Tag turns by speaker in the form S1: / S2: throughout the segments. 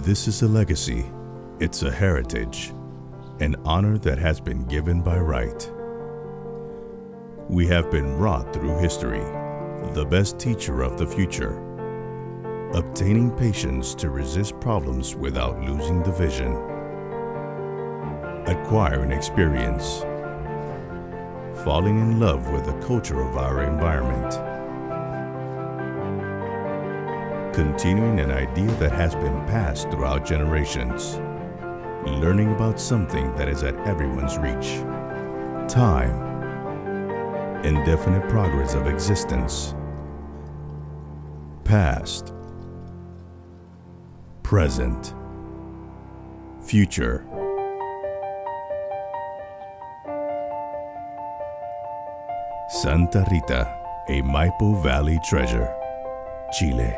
S1: This is a legacy, it's a heritage, an honor that has been given by right. We have been wrought through history, the best teacher of the future, obtaining patience to resist problems without losing the vision, acquiring experience, falling in love with the culture of our environment, continuing an idea that has been passed throughout generations, learning about something that is at everyone's reach. Time, indefinite progress of existence. Past, present, future. Santa Rita, a Maipo Valley treasure, Chile.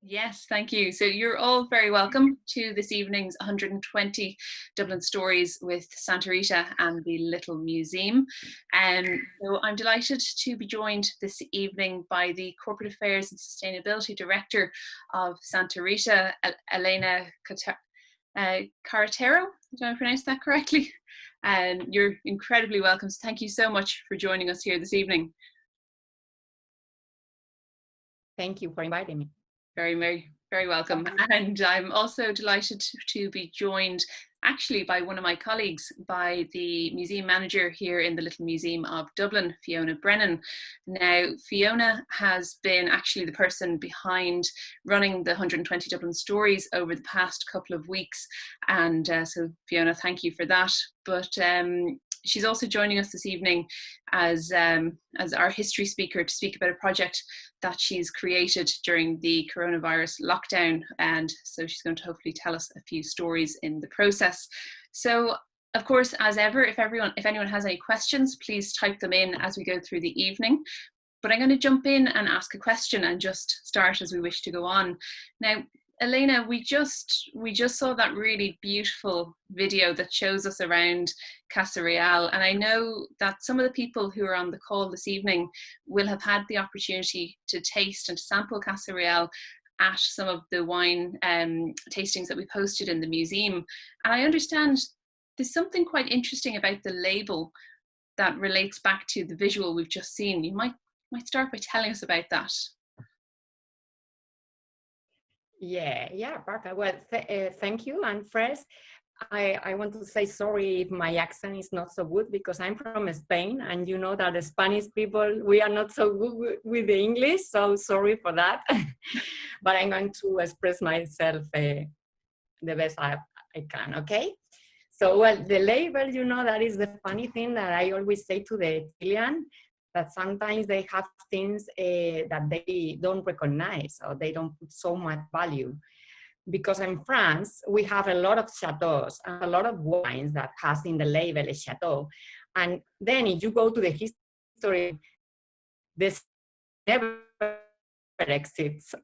S2: Yes, thank you. So you're all very welcome to this evening's 120 Dublin Stories with Santa Rita and the Little Museum. So I'm delighted to be joined this evening by the Corporate Affairs and Sustainability Director of Santa Rita, Elena Carretero. Did I pronounce that correctly? You're incredibly welcome. So thank you so much for joining us here this evening.
S3: Thank you for inviting me.
S2: Very, very, very welcome. And I'm also delighted to be joined actually by one of my colleagues, by the museum manager here in the Little Museum of Dublin, Fiona Brennan. Now, Fiona has been actually the person behind running the 120 Dublin Stories over the past couple of weeks. And so Fiona, thank you for that. But she's also joining us this evening as our history speaker to speak about a project that she's created during the coronavirus lockdown, and so she's going to hopefully tell us a few stories in the process. So, of course, as ever, if anyone has any questions, please type them in as we go through the evening. But I'm going to jump in and ask a question and just start as we wish to go on. Now, Elena, we just saw that really beautiful video that shows us around Casa Real, and I know that some of the people who are on the call this evening will have had the opportunity to taste and to sample Casa Real at some of the wine tastings that we posted in the museum. And I understand there's something quite interesting about the label that relates back to the visual we've just seen. You might start by telling us about that.
S3: Yeah, perfect. Well, thank you. And first, I want to say sorry if my accent is not so good, because I'm from Spain, and you know that the Spanish people, we are not so good with the English, so sorry for that. But I'm going to express myself the best I can, okay? So, well, the label, you know, that is the funny thing that I always say to the Chilean, that sometimes they have things that they don't recognize, or they don't put so much value. Because in France, we have a lot of chateaus and a lot of wines that has in the label a chateau. And then if you go to the history, this never exists.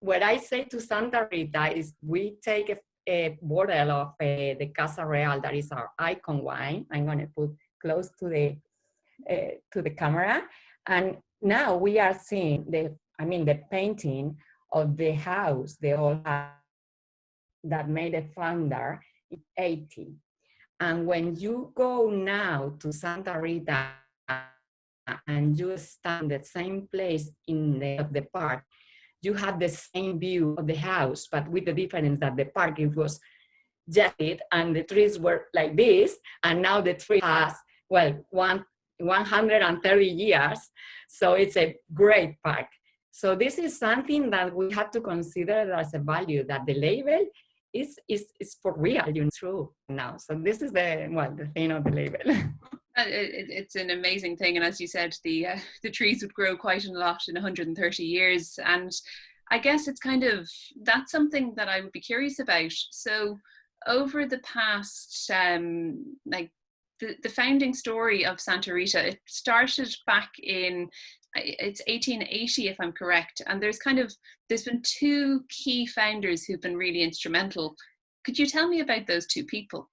S3: What I say to Santa Rita is we take a bottle of the Casa Real, that is our icon wine. I'm going to put close to the camera, and now we are seeing the painting of the house, the old house that made a founder in 80. And when you go now to Santa Rita and you stand the same place in the park, you have the same view of the house, but with the difference that the park, it was jetted and the trees were like this, and now the tree has, well, 130 years, so it's a great park. So this is something that we have to consider as a value, that the label is for real, you know, true now. So this is the thing of the label.
S2: It's an amazing thing, and as you said, the trees would grow quite a lot in 130 years, and I guess it's that's something that I would be curious about. So over the past the founding story of Santa Rita, it started back in, it's 1880 if I'm correct, and there's been two key founders who've been really instrumental. Could you tell me about those two people?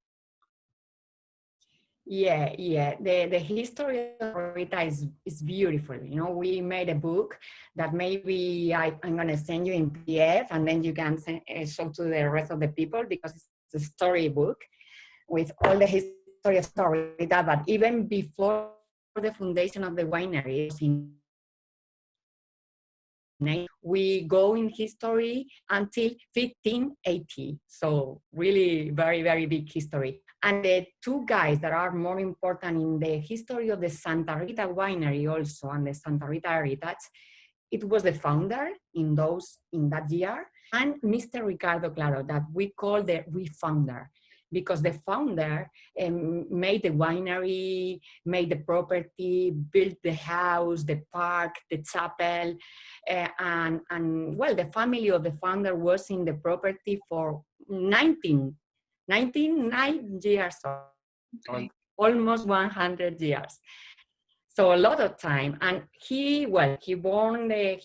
S3: Yeah. The history of Rita is beautiful. You know, we made a book that maybe I'm gonna send you in PDF, and then you can show to the rest of the people, because it's a storybook with all the history of Santa Rita. But even before the foundation of the winery, we go in history until 1580. So really very, very big history. And the two guys that are more important in the history of the Santa Rita winery also, and the Santa Rita Heritage, it was the founder in that year, and Mr. Ricardo Claro, that we call the refounder, because the founder made the winery, made the property, built the house, the park, the chapel, and well, the family of the founder was in the property for 9 years old,
S2: Okay.
S3: almost 100 years. So a lot of time. And he made born the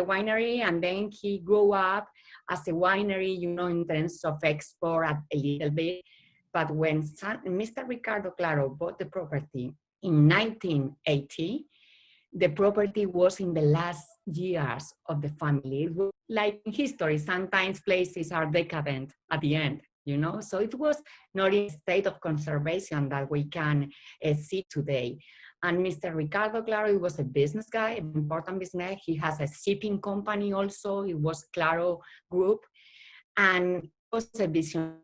S3: winery, and then he grew up as a winery, you know, in terms of export a little bit. But when Mr. Ricardo Claro bought the property in 1980, the property was in the last years of the family. It was like in history, sometimes places are decadent at the end, you know? So it was not in a state of conservation that we can see today. And Mr. Ricardo Claro, he was a business guy, an important business. He has a shipping company also. It was Claro Group. And he was a visionary,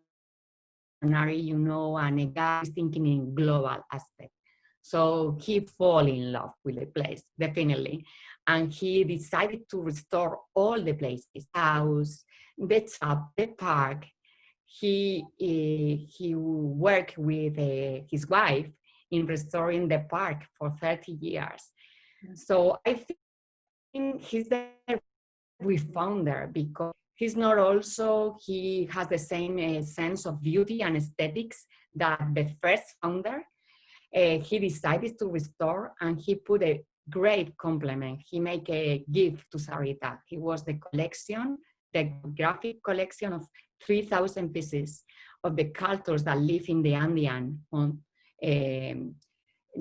S3: you know, and a guy thinking in global aspect. So he fell in love with the place, definitely. And he decided to restore all the places, house, the shop, the park. He worked with his wife in restoring the park for 30 years. So I think he's the refounder, because he's not also, he has the same sense of beauty and aesthetics that the first founder. He decided to restore, and he put a great compliment. He made a gift to Sarita. He was the graphic collection of 3,000 pieces of the cultures that live in the Andean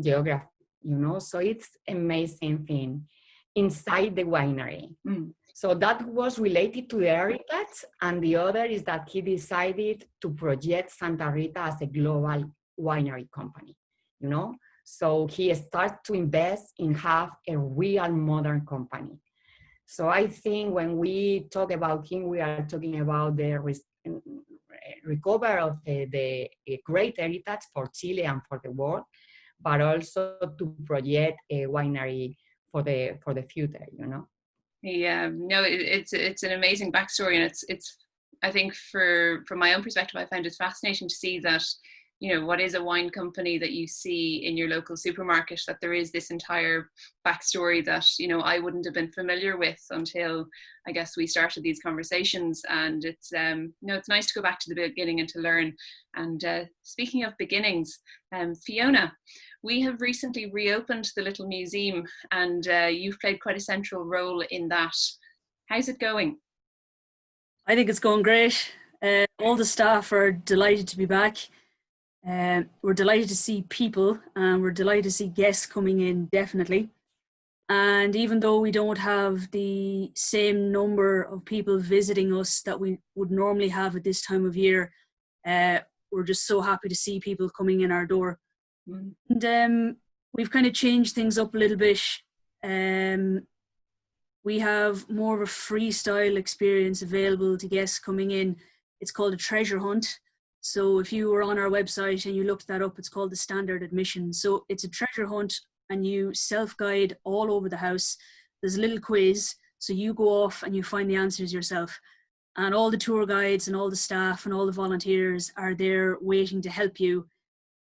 S3: geography, you know, so it's amazing thing inside the winery. So that was related to the heritage, and the other is that he decided to project Santa Rita as a global winery company, you know. So he started to invest in have a real modern company. So I think when we talk about him, we are talking about the recover of the great heritage for Chile and for the world, but also to project a winery for the future, you know.
S2: Yeah, no, it's an amazing backstory, and it's I think from my own perspective, I found it fascinating to see that, you know, what is a wine company that you see in your local supermarket, that there is this entire backstory that, you know, I wouldn't have been familiar with until I guess we started these conversations. And it's you know, it's nice to go back to the beginning and to learn. And speaking of beginnings, Fiona, we have recently reopened the little museum, and you've played quite a central role in that. How's it going?
S4: I think it's going great. All the staff are delighted to be back. We're delighted to see people, and we're delighted to see guests coming in, definitely. And even though we don't have the same number of people visiting us that we would normally have at this time of year, we're just so happy to see people coming in our door. And we've kind of changed things up a little bit. We have more of a freestyle experience available to guests coming in. It's called a treasure hunt. So if you were on our website and you looked that up, it's called the standard admission. So it's a treasure hunt, and you self-guide all over the house. There's a little quiz, so you go off and you find the answers yourself. And all the tour guides and all the staff and all the volunteers are there waiting to help you.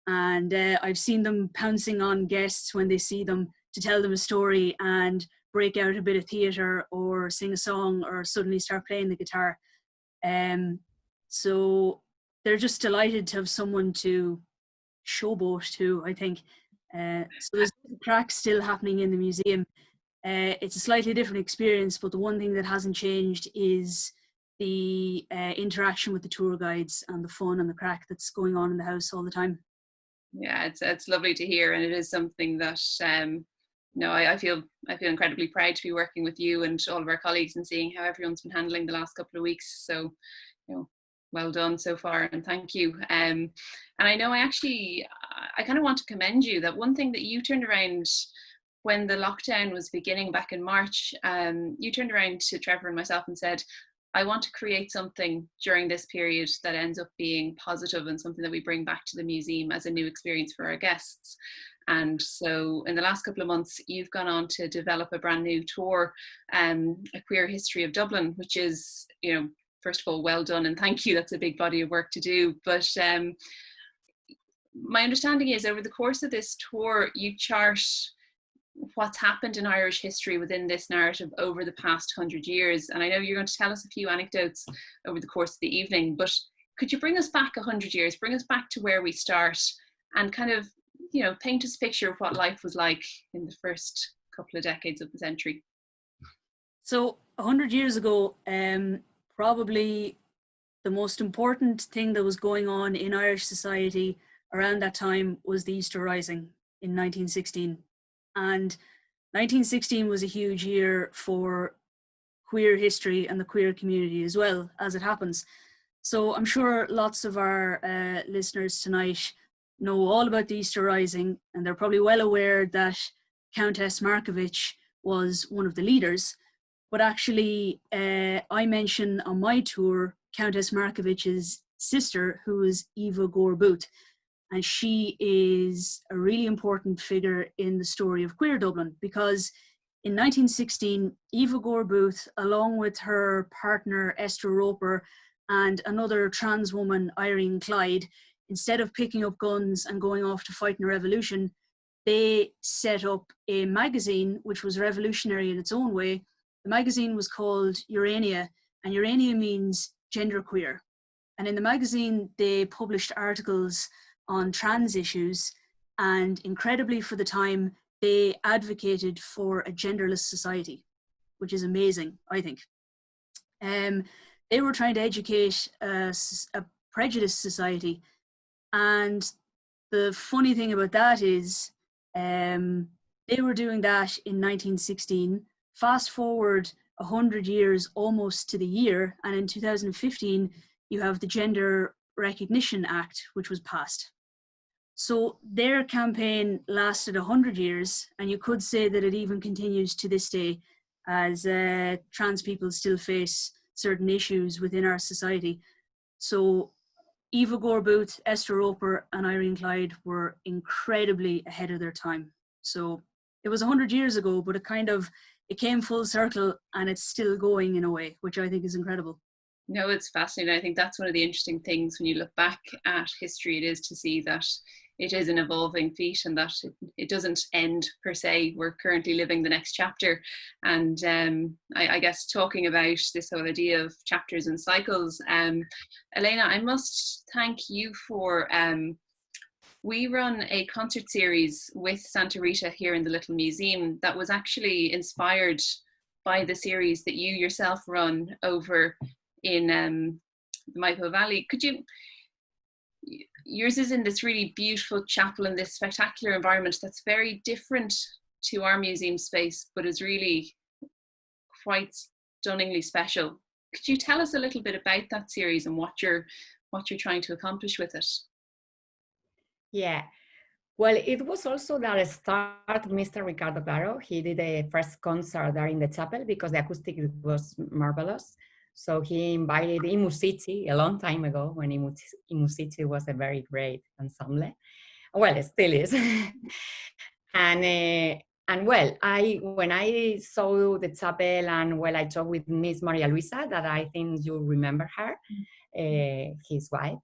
S4: And I've seen them pouncing on guests when they see them to tell them a story and break out a bit of theatre or sing a song or suddenly start playing the guitar. So they're just delighted to have someone to showboat to, I think. So there's a crack still happening in the museum. It's a slightly different experience, but the one thing that hasn't changed is the interaction with the tour guides and the fun and the crack that's going on in the house all the time.
S2: Yeah, it's lovely to hear, and it is something that no, I feel incredibly proud to be working with you and all of our colleagues and seeing how everyone's been handling the last couple of weeks. So, you know, well done so far, and thank you. And I know I kind of want to commend you that one thing that you turned around when the lockdown was beginning back in March. You turned around to Trevor and myself and said, I want to create something during this period that ends up being positive and something that we bring back to the museum as a new experience for our guests. And so in the last couple of months, you've gone on to develop a brand new tour, A Queer History of Dublin, which is, you know, first of all, well done and thank you. That's a big body of work to do. But my understanding is over the course of this tour, you chart what's happened in Irish history within this narrative over the past 100 years. And I know you're going to tell us a few anecdotes over the course of the evening, but could you bring us back 100 years, bring us back to where we start and kind of, you know, paint us a picture of what life was like in the first couple of decades of the century?
S4: So 100 years ago, probably the most important thing that was going on in Irish society around that time was the Easter Rising in 1916. And 1916 was a huge year for queer history and the queer community as well, as it happens. So I'm sure lots of our listeners tonight know all about the Easter Rising, and they're probably well aware that Countess Markievicz was one of the leaders. But actually, I mention on my tour Countess Markiewicz's sister, who is Eva Gore Booth. And she is a really important figure in the story of queer Dublin, because in 1916, Eva Gore Booth, along with her partner Esther Roper and another trans woman, Irene Clyde, instead of picking up guns and going off to fight in a revolution, they set up a magazine which was revolutionary in its own way. The magazine was called Urania, and Urania means genderqueer. And in the magazine, they published articles on trans issues, and incredibly for the time, they advocated for a genderless society, which is amazing, I think. They were trying to educate a prejudiced society, and the funny thing about that is they were doing that in 1916. Fast forward 100 years almost to the year, and in 2015, you have the Gender Recognition Act, which was passed. So their campaign lasted 100 years, and you could say that it even continues to this day, as trans people still face certain issues within our society. So Eva Gore Booth, Esther Roper, and Irene Clyde were incredibly ahead of their time. So it was 100 years ago, but it came full circle, and it's still going in a way, which I think is incredible.
S2: No, it's fascinating. I think that's one of the interesting things when you look back at history, it is to see that it is an evolving feat and that it doesn't end per se. We're currently living the next chapter. And I guess talking about this whole idea of chapters and cycles, Elena, I must thank you for, we run a concert series with Santa Rita here in the Little Museum that was actually inspired by the series that you yourself run over in the Maipo Valley. Yours is in this really beautiful chapel in this spectacular environment that's very different to our museum space, but is really quite stunningly special. Could you tell us a little bit about that series and what you're trying to accomplish with it?
S3: Yeah, well, it was also that start Mr. Ricardo Claro. He did the first concert there in the chapel because the acoustic was marvelous. So he invited Imusiti a long time ago when Imusiti was a very great ensemble. Well, it still is. And well, when I saw the chapel and well, I talked with Miss Maria Luisa, that I think you remember her, his wife.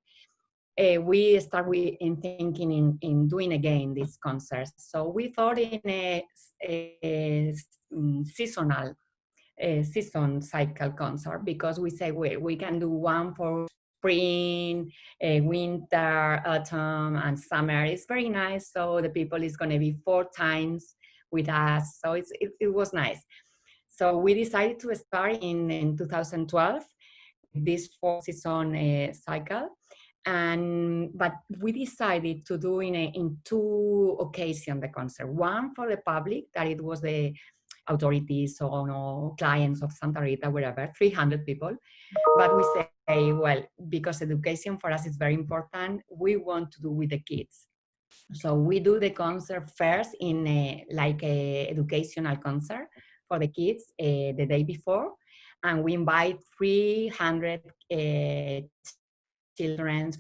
S3: We start in thinking in doing again these concerts. So we thought in a seasonal season cycle concert, because we say we can do one for spring, winter, autumn, and summer. It's very nice. So the people is going to be 4 times with us. So it was nice. So we decided to start in 2012 this 4 season cycle. But we decided to do in two occasions the concert. One for the public, that it was the authorities or clients of Santa Rita, wherever, 300 people. But we say, well, because education for us is very important, we want to do with the kids. So we do the concert first in like a educational concert for the kids the day before, and we invite 300 children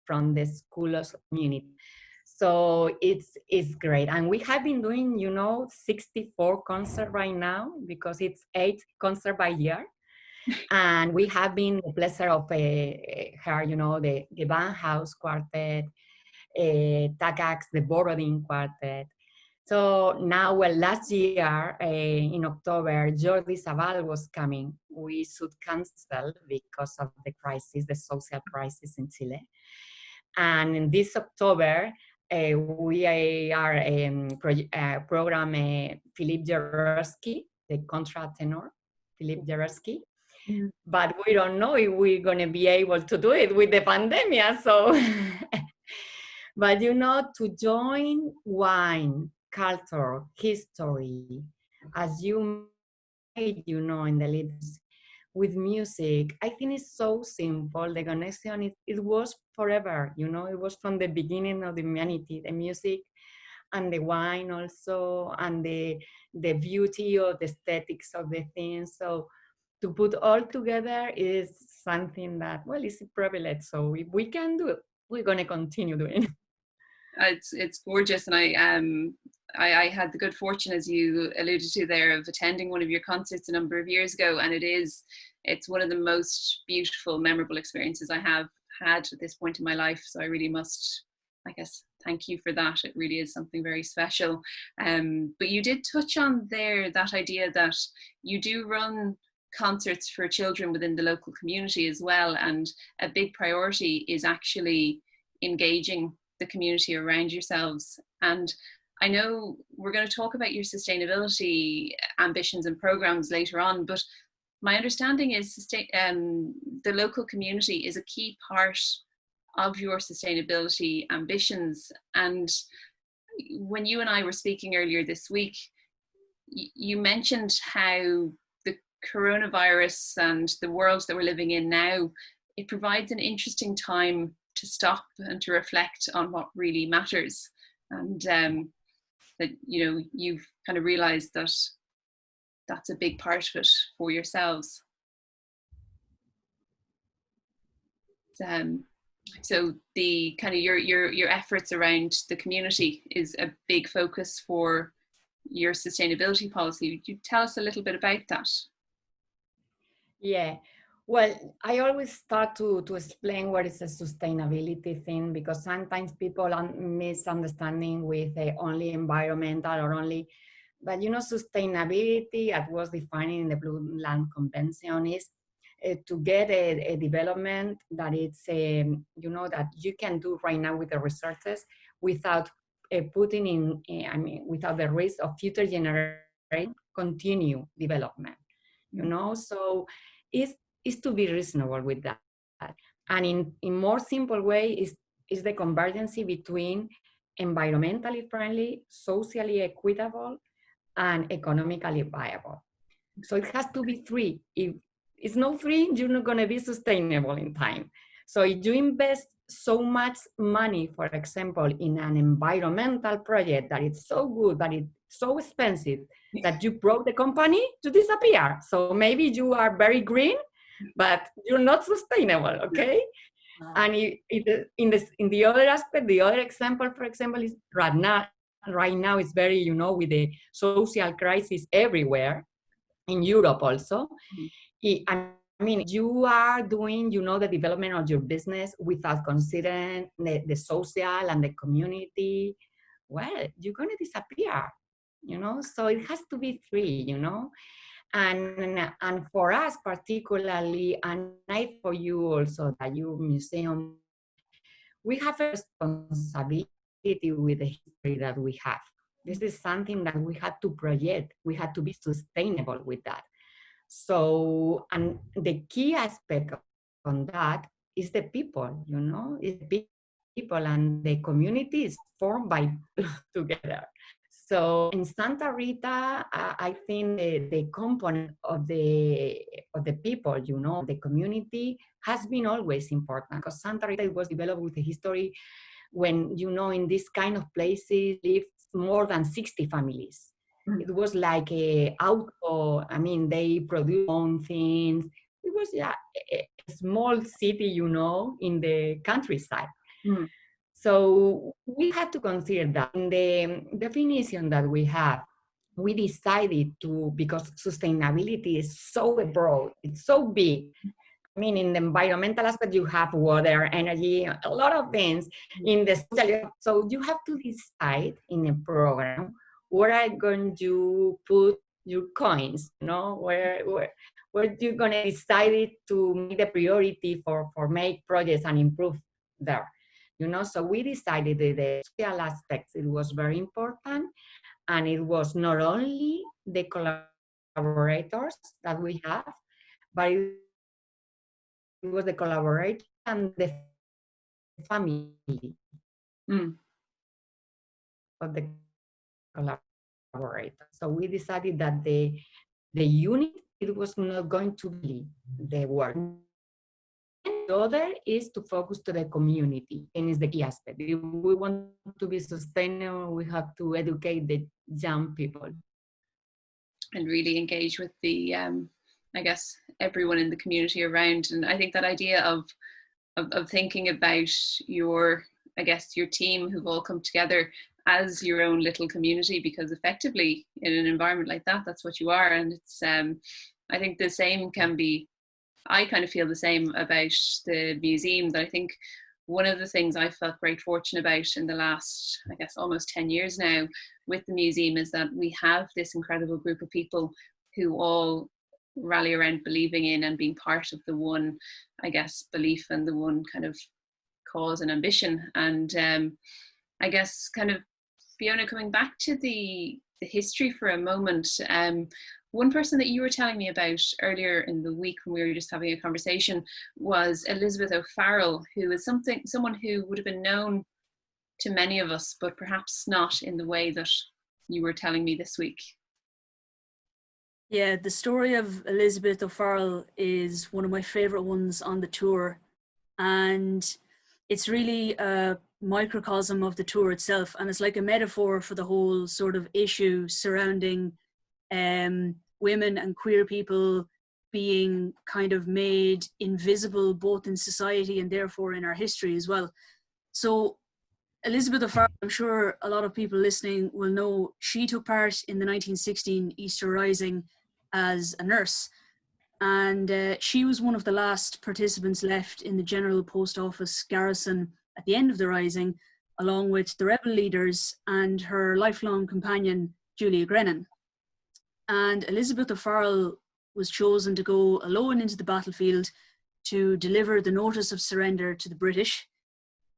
S3: from the school's community. So it's great. And we have been doing, 64 concerts right now, because it's 8 concerts by year. And we have been the pleasure of her, the band house quartet, Tagax, the Borodin quartet. So now, well, last year in October, Jordi Sabal was coming. We should cancel because of the crisis, the social crisis in Chile. And in this October, we are program Philip Jaworski, the contratenor, Philip Jaworski. Mm. But we don't know if we're going to be able to do it with the pandemic. So, but to join wine, culture, history, as you made, in the leaders, with music, I think it's so simple. The connection, it was forever, it was from the beginning of the humanity, the music and the wine also, and the beauty of the aesthetics of the things. So to put all together is something that, well, it's a privilege. So if we can do it, we're going to continue doing it.
S2: It's gorgeous, and I had the good fortune, as you alluded to there, of attending one of your concerts a number of years ago, and it's one of the most beautiful, memorable experiences I have had at this point in my life. So I really must, I guess, thank you for that. It really is something very special. But you did touch on there that idea that you do run concerts for children within the local community as well, and a big priority is actually engaging the community around yourselves. And I know we're going to talk about your sustainability ambitions and programs later on, but my understanding is the local community is a key part of your sustainability ambitions. And when you and I were speaking earlier this week, you mentioned how the coronavirus and the world that we're living in now, it provides an interesting time to stop and to reflect on what really matters, and that you've kind of realized that that's a big part of it for yourselves. So the kind of your efforts around the community is a big focus for your sustainability policy. Would you tell us a little bit about that?
S3: Yeah. Well, I always start to explain what is a sustainability thing, because sometimes people are misunderstanding with only environmental or only, but sustainability, as was defined in the Blue Land Convention, is to get a development that it's, that you can do right now with the resources without putting in, without the risk of future generation continue development, so is to be reasonable with that. And in more simple way is the convergence between environmentally friendly, socially equitable, and economically viable. So it has to be 3. If it's not 3, you're not going to be sustainable in time. So if you invest so much money, for example, in an environmental project that is so good, but it's so expensive that you brought the company to disappear. So maybe you are very green, but you're not sustainable, okay? And in the other aspect, the other example, for example, is right now it's very, with the social crisis everywhere, in Europe also. You are doing, the development of your business without considering the social and the community, well, you're going to disappear, so it has to be 3, And for us particularly, and for you also, that you museum, we have a responsibility with the history that we have. This is something that we had to project. We had to be sustainable with that. So, and the key aspect on that it's the people, you know, it's the people, and the community is formed by together. So in Santa Rita, I think the component of the people, you know, the community has been always important, because Santa Rita was developed with a history when, you know, in this kind of places lived more than 60 families. It was like a auto, I mean, they produce own things. It was, yeah, a small city, you know, in the countryside.
S2: Mm.
S3: So we had to consider that. In the definition that we have, we decided to, because sustainability is so broad, it's so big. I mean, in the environmental aspect, you have water, energy, a lot of things. In the social, so you have to decide in a program where are you going to put your coins, you know, where you're going to decide to make the priority for make projects and improve there, you know. So we decided that the social aspects, it was very important, and it was not only the collaborators that we have, but it was the collaborator and the family of the collaborator. So we decided that the unit, it was not going to be the work. And the other is to focus to the community, and is the key aspect. If we want to be sustainable, we have to educate the young people.
S2: And really engage with the, I guess, everyone in the community around. And I think that idea of thinking about your, I guess, your team who've all come together as your own little community, because effectively in an environment like that, that's what you are. And it's, I think the same can be, I kind of feel the same about the museum, that I think one of the things I felt great fortune about in the last, I guess, almost 10 years now with the museum is that we have this incredible group of people who all rally around believing in and being part of the one, I guess, belief and the one kind of cause and ambition. And I guess kind of, Fiona, coming back to the history for a moment, one person that you were telling me about earlier in the week when we were just having a conversation was Elizabeth O'Farrell, who is someone who would have been known to many of us, but perhaps not in the way that you were telling me this week.
S4: Yeah, the story of Elizabeth O'Farrell is one of my favourite ones on the tour, and it's really a microcosm of the tour itself, and it's like a metaphor for the whole sort of issue surrounding women and queer people being kind of made invisible both in society and therefore in our history as well. So Elizabeth O'Farrell, I'm sure a lot of people listening will know, she took part in the 1916 Easter Rising as a nurse, and she was one of the last participants left in the General Post Office garrison at the end of the Rising, along with the rebel leaders and her lifelong companion, Julia Grennan. And Elizabeth O'Farrell was chosen to go alone into the battlefield to deliver the notice of surrender to the British.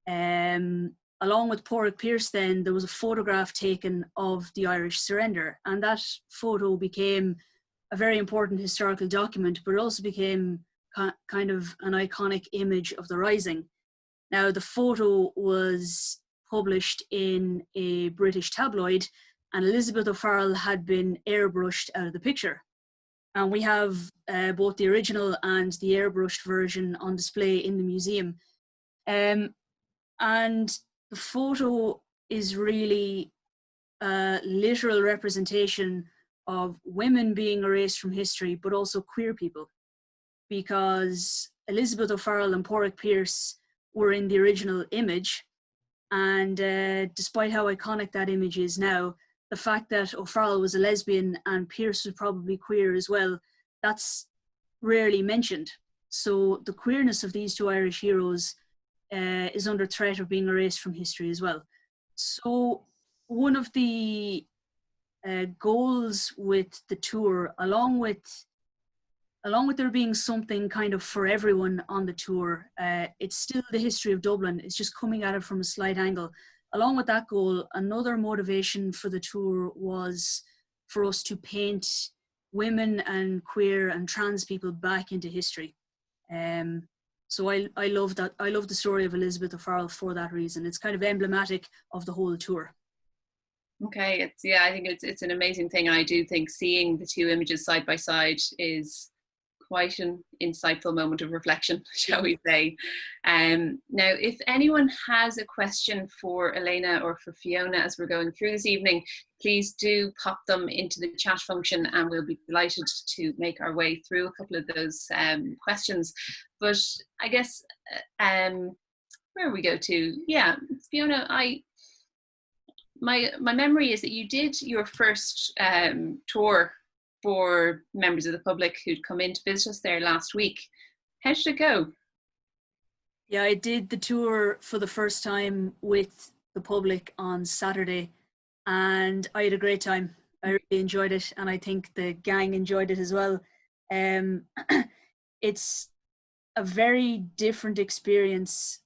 S4: Along with Porrick Pierce, then, there was a photograph taken of the Irish surrender, and that photo became a very important historical document, but it also became kind of an iconic image of the Rising. Now, the photo was published in a British tabloid, and Elizabeth O'Farrell had been airbrushed out of the picture. And we have both the original and the airbrushed version on display in the museum. And the photo is really a literal representation of women being erased from history, but also queer people, because Elizabeth O'Farrell and Porrick Pierce were in the original image, and despite how iconic that image is now, the fact that O'Farrell was a lesbian and Pierce was probably queer as well, that's rarely mentioned. So the queerness of these two Irish heroes is under threat of being erased from history as well. So one of the goals with the tour, along with there being something kind of for everyone on the tour, it's still the history of Dublin. It's just coming at it from a slight angle. Along with that goal, another motivation for the tour was for us to paint women and queer and trans people back into history. So I love that. I love the story of Elizabeth O'Farrell for that reason. It's kind of emblematic of the whole tour.
S2: Okay, I think it's an amazing thing, and I do think seeing the two images side by side is quite an insightful moment of reflection, shall we say. Now, if anyone has a question for Elena or for Fiona as we're going through this evening, please do pop them into the chat function and we'll be delighted to make our way through a couple of those questions. But I guess, where we go to? Yeah, Fiona, my memory is that you did your first tour for members of the public who'd come in to visit us there last week. How did it go?
S4: Yeah, I did the tour for the first time with the public on Saturday, and I had a great time. I really enjoyed it, and I think the gang enjoyed it as well. It's a very different experience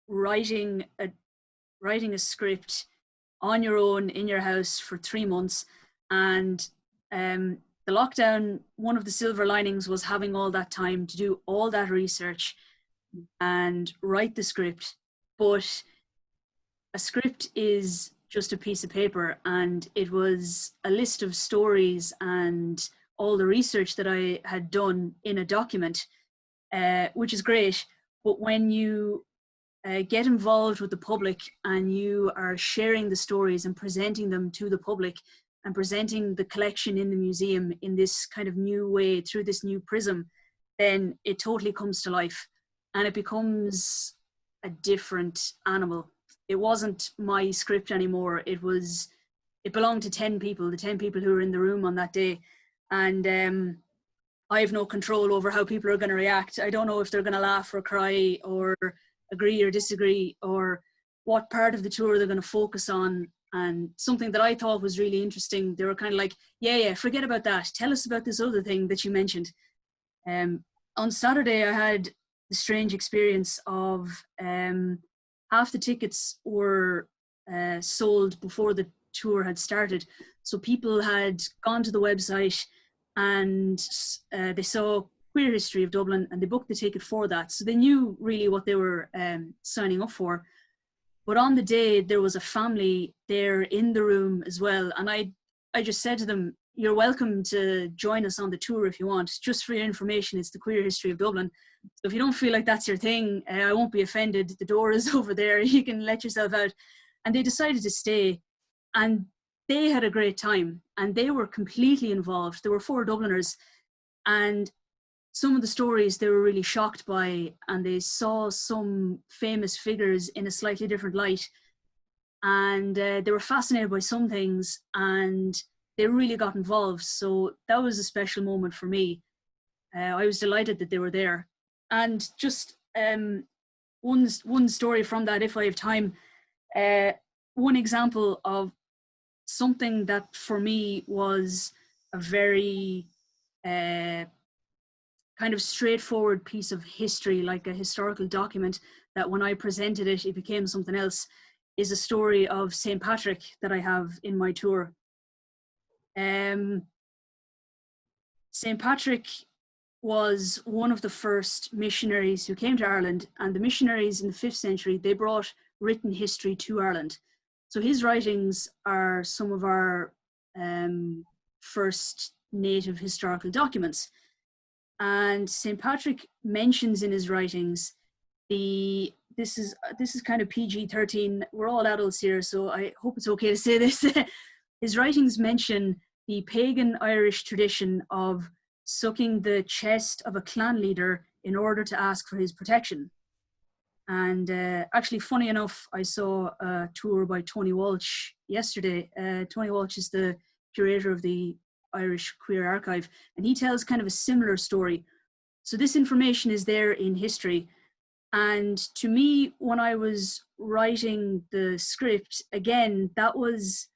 S4: writing a script on your own in your house for 3 months, and the lockdown, one of the silver linings was having all that time to do all that research and write the script. But a script is just a piece of paper, and it was a list of stories and all the research that I had done in a document, which is great. But when you get involved with the public and you are sharing the stories and presenting them to the public and presenting the collection in the museum in this kind of new way through this new prism, then it totally comes to life and it becomes a different animal. It wasn't my script anymore. It belonged to 10 people, the 10 people who were in the room on that day. And I have no control over how people are going to react. I don't know if they're going to laugh or cry or agree or disagree or what part of the tour they're going to focus on. And something that I thought was really interesting, they were kind of like, yeah, forget about that. Tell us about this other thing that you mentioned. On Saturday, I had the strange experience of half the tickets were sold before the tour had started. So people had gone to the website and they saw Queer History of Dublin and they booked the ticket for that. So they knew really what they were signing up for. But on the day, there was a family there in the room as well. And I just said to them, you're welcome to join us on the tour if you want. Just for your information, it's the Queer History of Dublin. So if you don't feel like that's your thing, I won't be offended. The door is over there. You can let yourself out. And they decided to stay. And they had a great time. And they were completely involved. There were 4 Dubliners. And some of the stories they were really shocked by, and they saw some famous figures in a slightly different light. And they were fascinated by some things and they really got involved. So that was a special moment for me. I was delighted that they were there. And just one story from that, if I have time. One example of something that for me was a very kind of straightforward piece of history, like a historical document, that when I presented it, it became something else, is a story of St. Patrick that I have in my tour. St. Patrick was one of the first missionaries who came to Ireland, and the missionaries in the 5th century, they brought written history to Ireland. So his writings are some of our first native historical documents. And St. Patrick mentions in his writings this is kind of PG-13. We're all adults here, so I hope it's okay to say this. His writings mention the pagan Irish tradition of sucking the chest of a clan leader in order to ask for his protection. And actually, funny enough, I saw a tour by Tony Walsh yesterday. Tony Walsh is the curator of the Irish Queer Archive, and he tells kind of a similar story. So this information is there in history. And to me, when I was writing the script, again, that was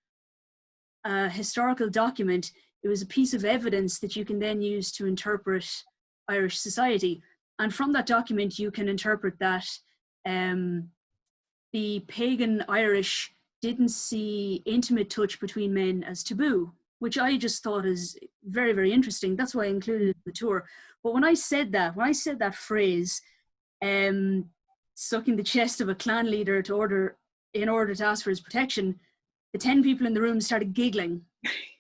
S4: a historical document. It was a piece of evidence that you can then use to interpret Irish society. And from that document, you can interpret that the pagan Irish didn't see intimate touch between men as taboo, which I just thought is very, very interesting. That's why I included it in the tour. But when I said that phrase, sucking the chest of a clan leader in order to ask for his protection, the 10 people in the room started giggling.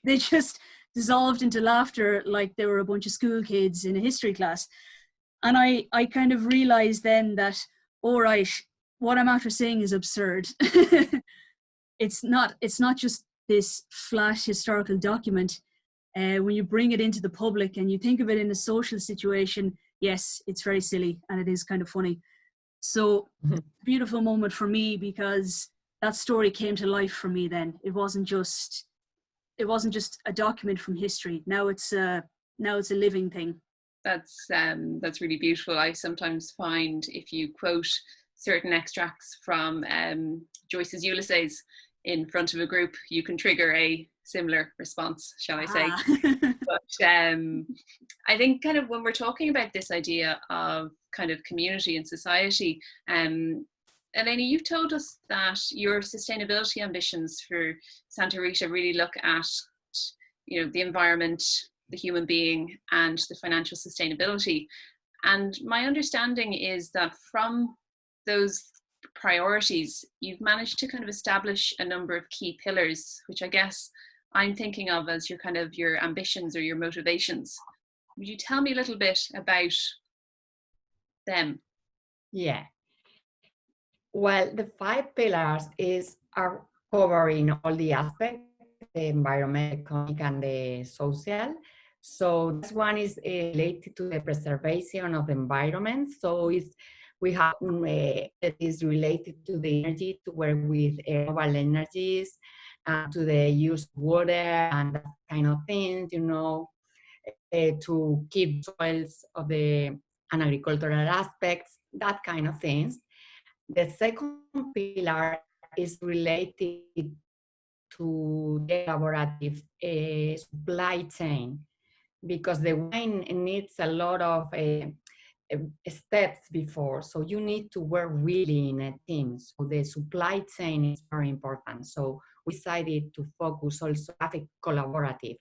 S4: They just dissolved into laughter like they were a bunch of school kids in a history class. And I kind of realized then that, all right, what I'm after saying is absurd. It's not just this flat historical document. When you bring it into the public and you think of it in a social situation, yes, it's very silly and it is kind of funny. So beautiful moment for me, because that story came to life for me then. It wasn't just a document from history. Now it's a living thing.
S2: That's really beautiful. I sometimes find if you quote certain extracts from Joyce's Ulysses in front of a group, you can trigger a similar response, shall I say. But I think kind of when we're talking about this idea of kind of community and society, Elena, you've told us that your sustainability ambitions for Santa Rita really look at, you know, the environment, the human being, and the financial sustainability. And my understanding is that from those priorities, you've managed to kind of establish a number of key pillars, which I guess I'm thinking of as your kind of your ambitions or your motivations. Would you tell me a little bit about them?
S3: Yeah. Well, the 5 pillars are covering all the aspects, the environment, economic, and the social. So this one is related to the preservation of the environment. So we have it is related to the energy, to work with renewable energies, to the use of water and that kind of things, you know, to keep soils of the and agricultural aspects, that kind of things. The second pillar is related to the collaborative supply chain, because the wine needs a lot of steps before. So you need to work really in a team. So the supply chain is very important. So we decided to focus also on a collaborative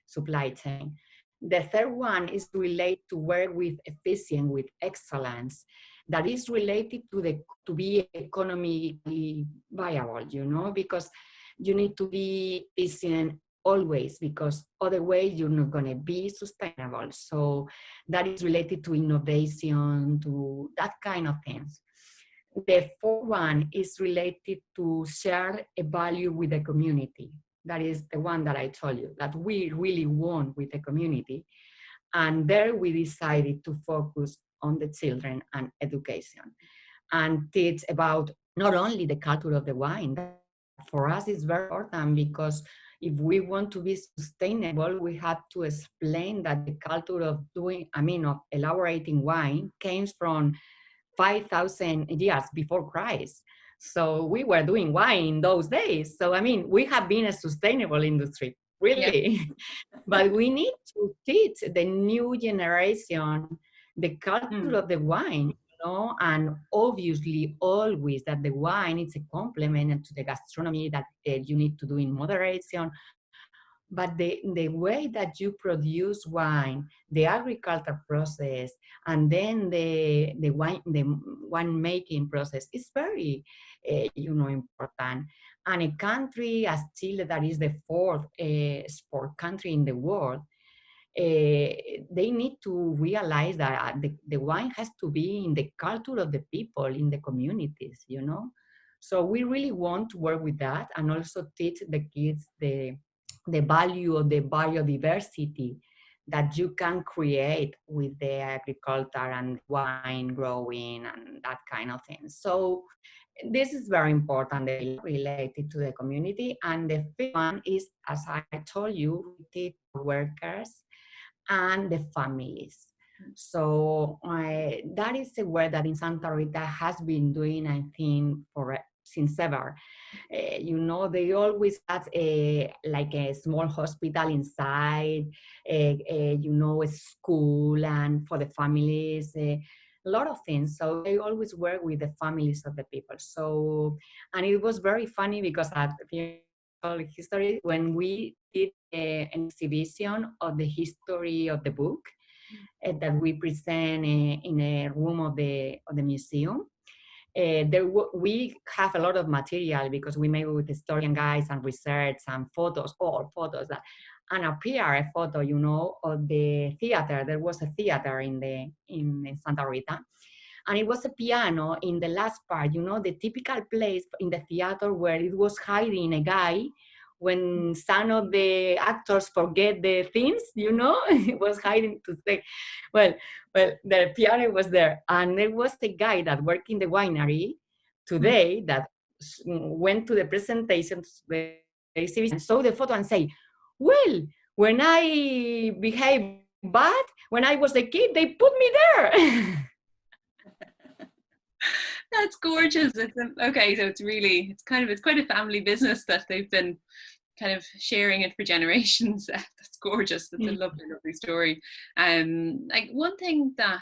S3: supply chain. The third one is related to work with efficiency, with excellence. That is related to be economically viable, you know, because you need to be efficient always, because otherwise you're not going to be sustainable. So that is related to innovation, to that kind of things. The fourth one is related to share a value with the community. That is the one that I told you, that we really want with the community. And there we decided to focus on the children and education and teach about not only the culture of the wine. For us it's very important, because if we want to be sustainable, we have to explain that the culture of elaborating wine came from 5,000 years before Christ. So we were doing wine in those days. So, I mean, we have been a sustainable industry, really. Yeah. But we need to teach the new generation the culture of the wine, you know, and obviously always that the wine is a complement to the gastronomy, that you need to do in moderation. But the way that you produce wine, the agriculture process, and then the wine making process is very, important. And a country as Chile, that is the 4th sport country in the world, they need to realize that the wine has to be in the culture of the people, in the communities, you know. So we really want to work with that, and also teach the kids the value of the biodiversity that you can create with the agriculture and wine growing and that kind of thing. So this is very important, related to the community. And the fifth one is, as I told you, related to workers and the families. So that is a work that in Santa Rita has been doing, I think, since ever. You know, they always have like a small hospital inside, you know, a school, and for the families, a lot of things. So they always work with the families of the people. So, and it was very funny because at history, when we did an exhibition of the history of the book, that we present in a room of the museum. We have a lot of material because we made with historian guides and research and photos, all photos that, and appear a photo, you know, of the theater. There was a theater in Santa Rita, and it was a piano in the last part, you know, the typical place in the theater where it was hiding a guy when some of the actors forget the things, you know, it was hiding to say, well, the piano was there. And there was a guy that worked in the winery today that went to the presentations, the exhibition, saw the photo and say, well, when I behaved bad, when I was a kid, they put me there.
S2: That's gorgeous. Okay, so it's quite a family business that they've been kind of sharing it for generations. That's gorgeous. That's a lovely, lovely story. Like one thing that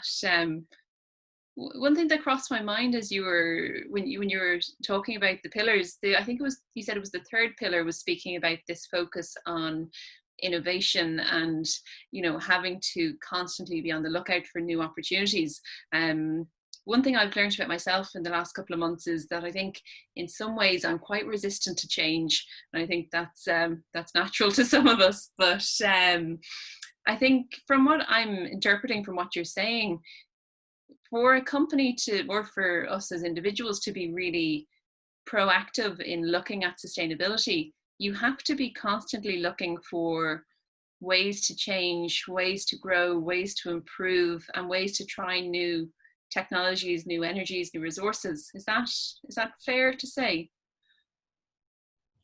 S2: crossed my mind as when you were talking about the pillars, I think you said it was the third pillar was speaking about this focus on innovation and, you know, having to constantly be on the lookout for new opportunities. One thing I've learned about myself in the last couple of months is that I think in some ways I'm quite resistant to change. And I think that's natural to some of us. But I think from what I'm interpreting from what you're saying, for a company or for us as individuals to be really proactive in looking at sustainability, you have to be constantly looking for ways to change, ways to grow, ways to improve, and ways to try new technologies, new energies, new resources. Is that fair to say?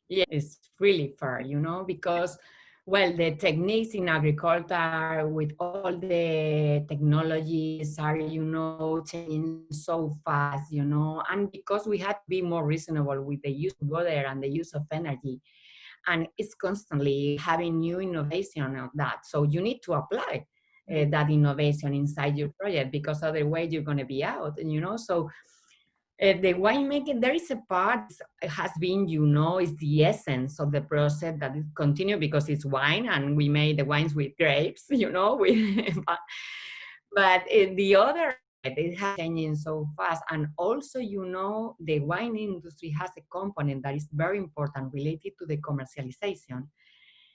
S3: Yeah, it's really fair, you know, because, well, the techniques in agriculture with all the technologies are, you know, changing so fast, you know, and because we have to be more reasonable with the use of water and the use of energy. And it's constantly having new innovation of that. So you need to apply that innovation inside your project, because otherwise you're going to be out, you know. So the winemaking, there is a part has been, you know, is the essence of the process that is continue because it's wine and we made the wines with grapes, you know. But the other, it has changing so fast. And also, you know, the wine industry has a component that is very important related to the commercialization,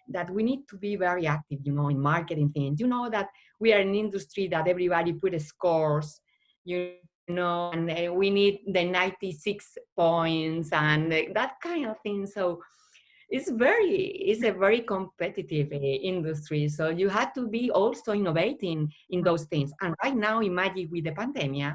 S3: that we need to be very active, you know, in marketing things. You know that we are an industry that everybody put scores, you know, and we need the 96 points and that kind of thing. So it's a very competitive industry. So you have to be also innovating in those things. And right now, imagine with the pandemic,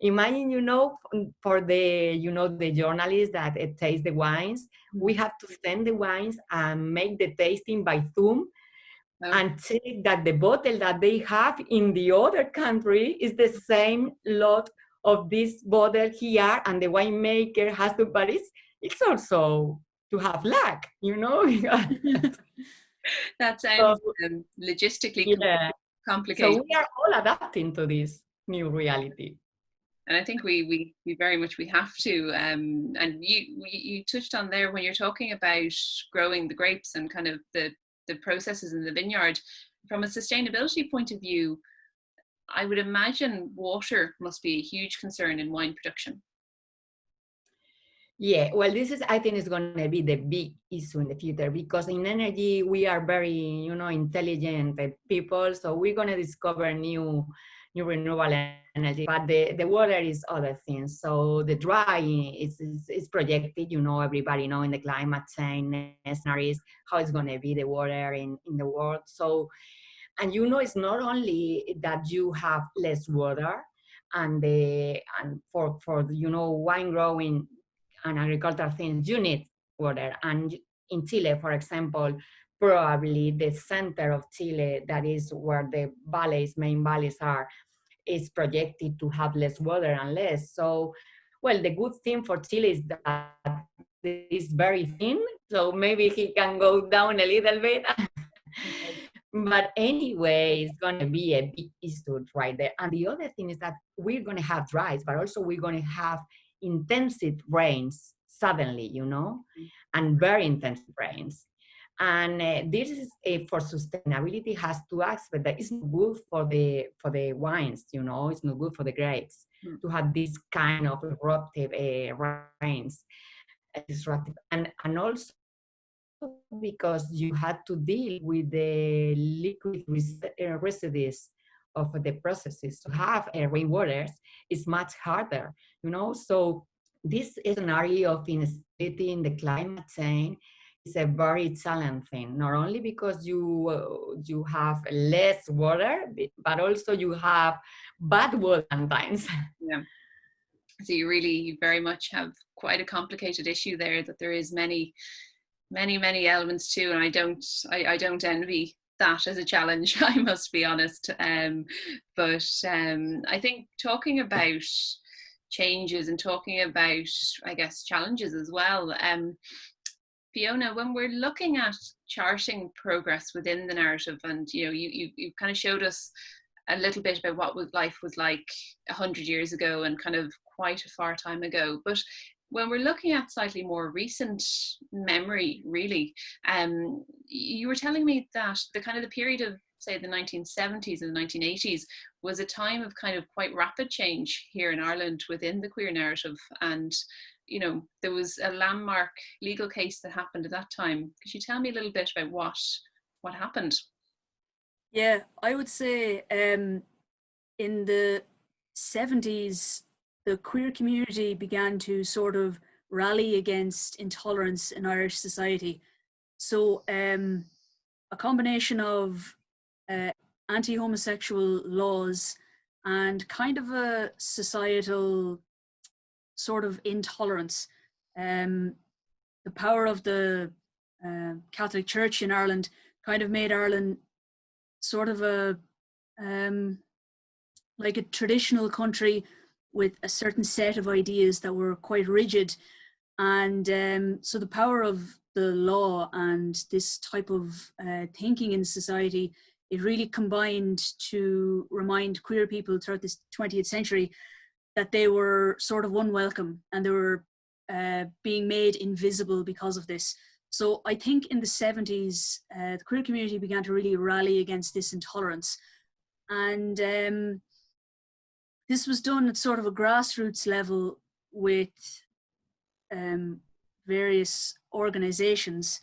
S3: imagine, you know, for the, you know, the journalists that taste the wines, we have to send the wines and make the tasting by Zoom and check that the bottle that they have in the other country is the same lot of this bottle here, and the winemaker has to, but it's also to have luck, you know.
S2: That sounds logistically complicated.
S3: So we are all adapting to this new reality.
S2: And I think we very much we have to. And you touched on there when you're talking about growing the grapes and kind of the processes in the vineyard. From a sustainability point of view, I would imagine water must be a huge concern in wine production.
S3: Yeah, well, this is, I think, is going to be the big issue in the future, because in energy we are very, you know, intelligent people, so we're going to discover new renewable energy, but the water is other things. So the drying is projected, you know, everybody know in the climate change scenarios how it's going to be the water in the world. So, and you know, it's not only that you have less water and for you know, wine growing and agricultural things, you need water. And in Chile, for example, probably the center of Chile, that is where the main valleys are, is projected to have less water and less. So, well, the good thing for Chile is that it's very thin, so maybe he can go down a little bit. But anyway, it's going to be a big issue right there. And the other thing is that we're going to have dries, but also we're going to have intensive rains suddenly, you know, and very intensive rains. And this is for sustainability has two aspects. That it's not good for the wines, you know, it's not good for the grapes to have this kind of eruptive rains, disruptive, and also because you had to deal with the liquid residues of the processes. To have rainwaters is much harder, you know. So this scenario of instability in the climate change is a very challenging, not only because you have less water, but also you have bad water sometimes.
S2: Yeah. So you really very much have quite a complicated issue there, that there is many elements too, and I don't envy that as a challenge, I must be honest. But I think talking about changes and talking about, I guess, challenges as well. Fiona, when we're looking at charting progress within the narrative, and you kind of showed us a little bit about what life was like 100 years ago and kind of quite a far time ago, but when we're looking at slightly more recent memory, really, you were telling me that the period of, say, the 1970s and the 1980s was a time of kind of quite rapid change here in Ireland within the queer narrative. And, there was a landmark legal case that happened at that time. Could you tell me a little bit about what happened?
S4: Yeah, I would say in the 70s, the queer community began to sort of rally against intolerance in Irish society. So a combination of anti-homosexual laws and kind of a societal sort of intolerance. The power of the Catholic Church in Ireland kind of made Ireland sort of like a traditional country with a certain set of ideas that were quite rigid. And so the power of the law and this type of thinking in society, it really combined to remind queer people throughout this 20th century that they were sort of unwelcome and they were being made invisible because of this. So I think in the 70s, the queer community began to really rally against this intolerance. And this was done at sort of a grassroots level with various organizations.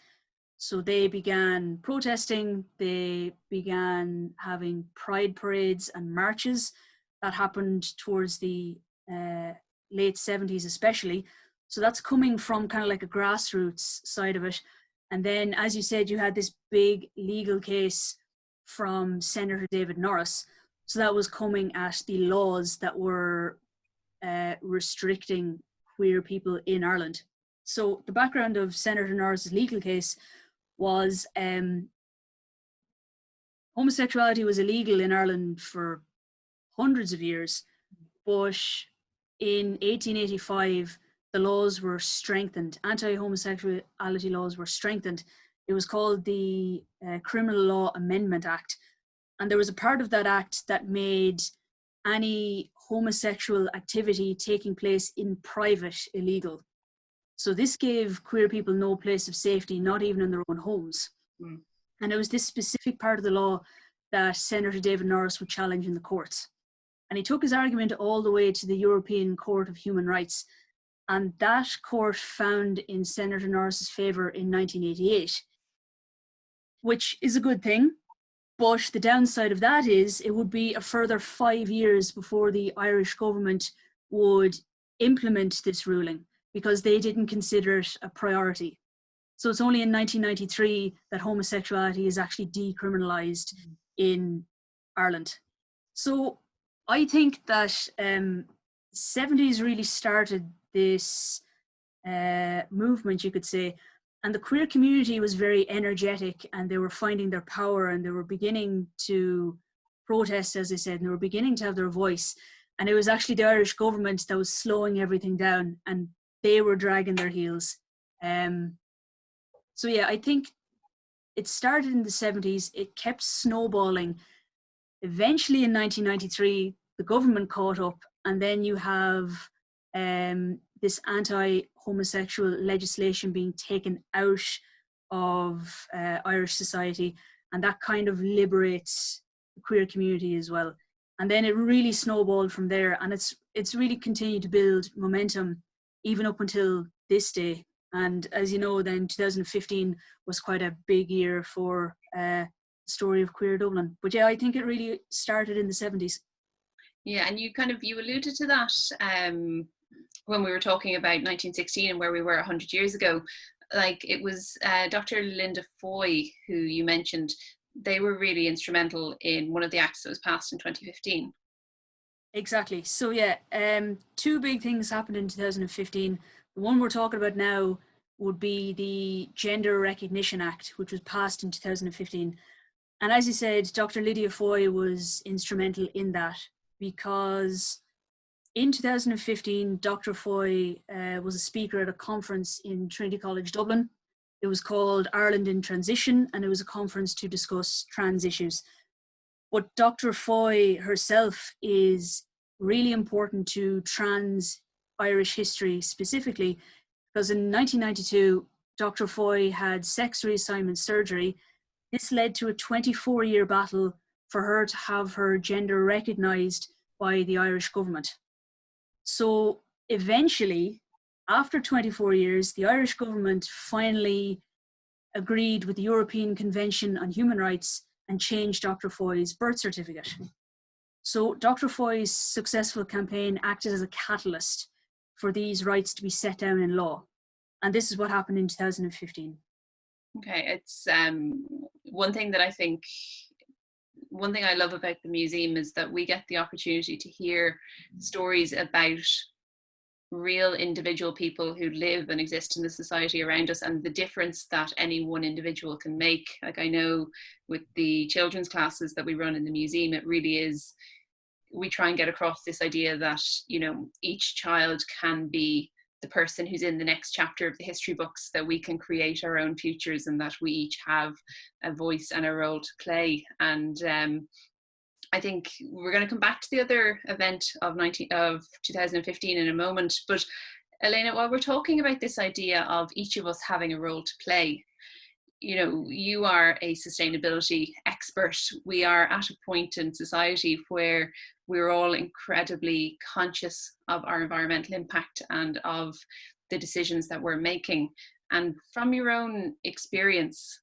S4: So they began protesting, they began having pride parades and marches that happened towards the late 70s especially. So that's coming from kind of like a grassroots side of it. And then, as you said, you had this big legal case from Senator David Norris. So that was coming at the laws that were restricting queer people in Ireland. So the background of Senator Norris's legal case was homosexuality was illegal in Ireland for hundreds of years, but in 1885, the laws were strengthened. Anti-homosexuality laws were strengthened. It was called the Criminal Law Amendment Act. And there was a part of that act that made any homosexual activity taking place in private illegal. So this gave queer people no place of safety, not even in their own homes. And it was this specific part of the law that Senator David Norris would challenge in the courts. And he took his argument all the way to the European Court of Human Rights. And that court found in Senator Norris's favour in 1988, which is a good thing. But the downside of that is it would be a further 5 years before the Irish government would implement this ruling because they didn't consider it a priority. So it's only in 1993 that homosexuality is actually decriminalised in Ireland. So I think that 70s really started this movement, you could say, and the queer community was very energetic and they were finding their power and they were beginning to protest, as I said, and they were beginning to have their voice. And it was actually the Irish government that was slowing everything down and they were dragging their heels. So yeah, I think it started in the 70s, it kept snowballing. Eventually in 1993, the government caught up, and then you have this anti-homosexual legislation being taken out of Irish society, and that kind of liberates the queer community as well. And then it really snowballed from there, and it's really continued to build momentum even up until this day. And as you know, then 2015 was quite a big year for the story of queer Dublin. But yeah, I think it really started in the 70s.
S2: Yeah, and you alluded to that when we were talking about 1916 and where we were 100 years ago. Like, it was Dr. Linda Foy, who you mentioned. They were really instrumental in one of the acts that was passed in 2015.
S4: Exactly. So yeah, two big things happened in 2015. The one we're talking about now would be the Gender Recognition Act, which was passed in 2015. And as you said, Dr. Lydia Foy was instrumental in that, because in 2015, Dr. Foy was a speaker at a conference in Trinity College Dublin. It was called Ireland in Transition, and it was a conference to discuss trans issues. But Dr. Foy herself is really important to trans Irish history specifically, because in 1992, Dr. Foy had sex reassignment surgery. This led to a 24-year battle for her to have her gender recognised by the Irish government. So eventually, after 24 years, the Irish government finally agreed with the European Convention on Human Rights and changed Dr. Foy's birth certificate. So Dr. Foy's successful campaign acted as a catalyst for these rights to be set down in law. And this is what happened in 2015.
S2: Okay, it's one thing I love about the museum is that we get the opportunity to hear stories about real individual people who live and exist in the society around us, and the difference that any one individual can make. Like, I know with the children's classes that we run in the museum, it really is, we try and get across this idea that, you know, each child can be the person who's in the next chapter of the history books, that we can create our own futures, and that we each have a voice and a role to play. And I think we're going to come back to the other event of 2015 in a moment. But Elena, while we're talking about this idea of each of us having a role to play, you know, you are a sustainability expert. We are at a point in society where we're all incredibly conscious of our environmental impact and of the decisions that we're making. And from your own experience,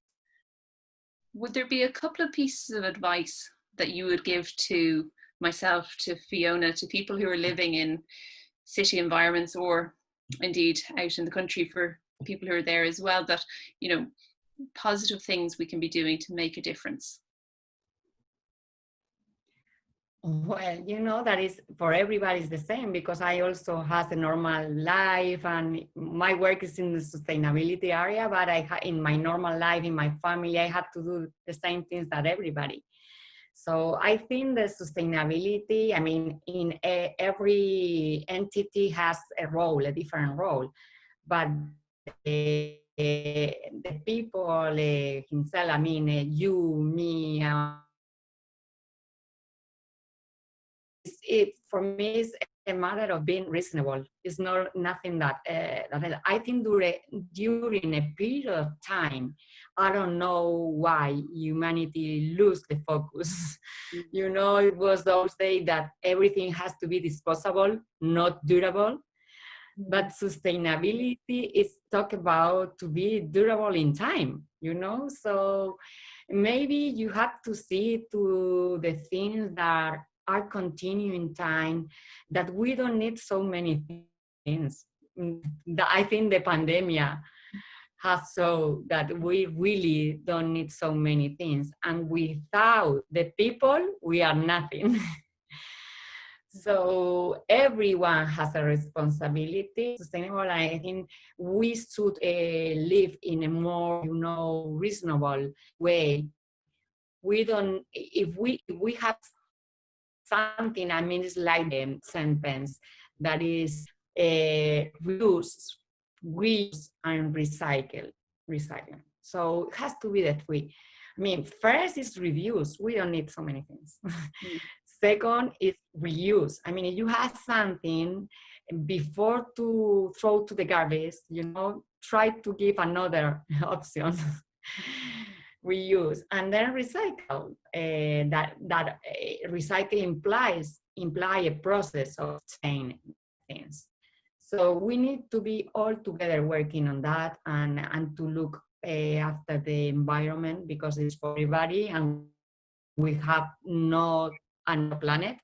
S2: would there be a couple of pieces of advice that you would give to myself, to Fiona, to people who are living in city environments, or indeed out in the country for people who are there as well, that, you know, positive things we can be doing to make a difference?
S3: Well, you know, that is for everybody is the same, because I also have a normal life and my work is in the sustainability area, but in my normal life, in my family, I have to do the same things that everybody. So I think the sustainability, I mean, in every entity has a role, a different role, but the people himself, I mean, you, me, for me, it's a matter of being reasonable. It's not nothing that I think during a period of time, I don't know why humanity lose the focus. You know, it was those days that everything has to be disposable, not durable. But sustainability is talk about to be durable in time, you know? So maybe you have to see to the things that are continuing time, that we don't need so many things. I think the pandemic has so that we really don't need so many things. And without the people, we are nothing. So everyone has a responsibility. Sustainable, I think we should live in a more, you know, reasonable way. We don't, if we have something, I mean, it's like the sentence that is reuse, and recycle. So it has to be the three. I mean, first is reduce. We don't need so many things. Second is reuse. I mean, if you have something before to throw to the garbage, you know, try to give another option. We use, and then recycle. Recycling imply a process of change things. So we need to be all together working on that, and to look after the environment, because it's for everybody, and we have not another planet.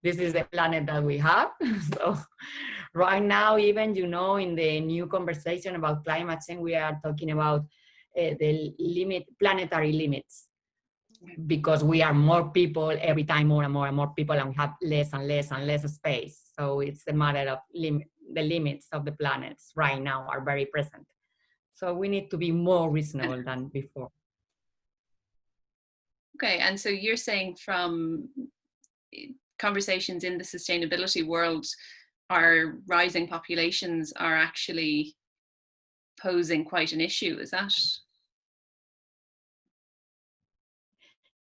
S3: This is the planet that we have. So right now, even, you know, in the new conversation about climate change, we are talking about the planetary limits, because we are more people every time, more and more people, and we have less and less and less space. So it's a matter of the limits of the planets right now are very present. So we need to be more reasonable than before.
S2: Okay, and so you're saying from conversations in the sustainability world, our rising populations are actually posing quite an issue, is that?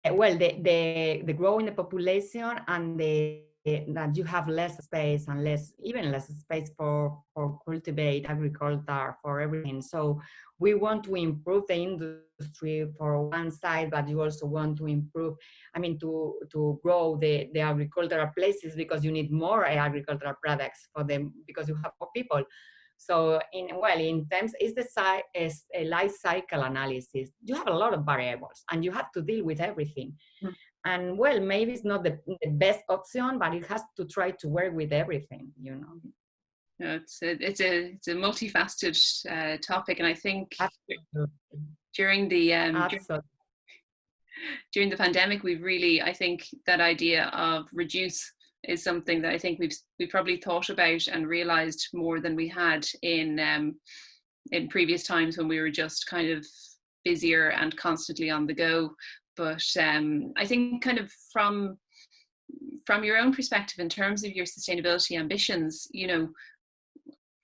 S3: Well, the growth in the population, and that you have less space and even less space for cultivate, agriculture, for everything. So we want to improve the industry for one side, but you also want to improve, I mean, to grow the agricultural places, because you need more agricultural products for them, because you have more people. So in terms, it's a life cycle analysis. You have a lot of variables, and you have to deal with everything. Mm. And well, maybe it's not the best option, but it has to try to work with everything, you know.
S2: No, it's a multifaceted topic, and I think during the during the pandemic, we've really, I think that idea of reduce is something that I think we've probably thought about and realized more than we had in previous times, when we were just kind of busier and constantly on the go. But I think kind of from your own perspective, in terms of your sustainability ambitions, you know,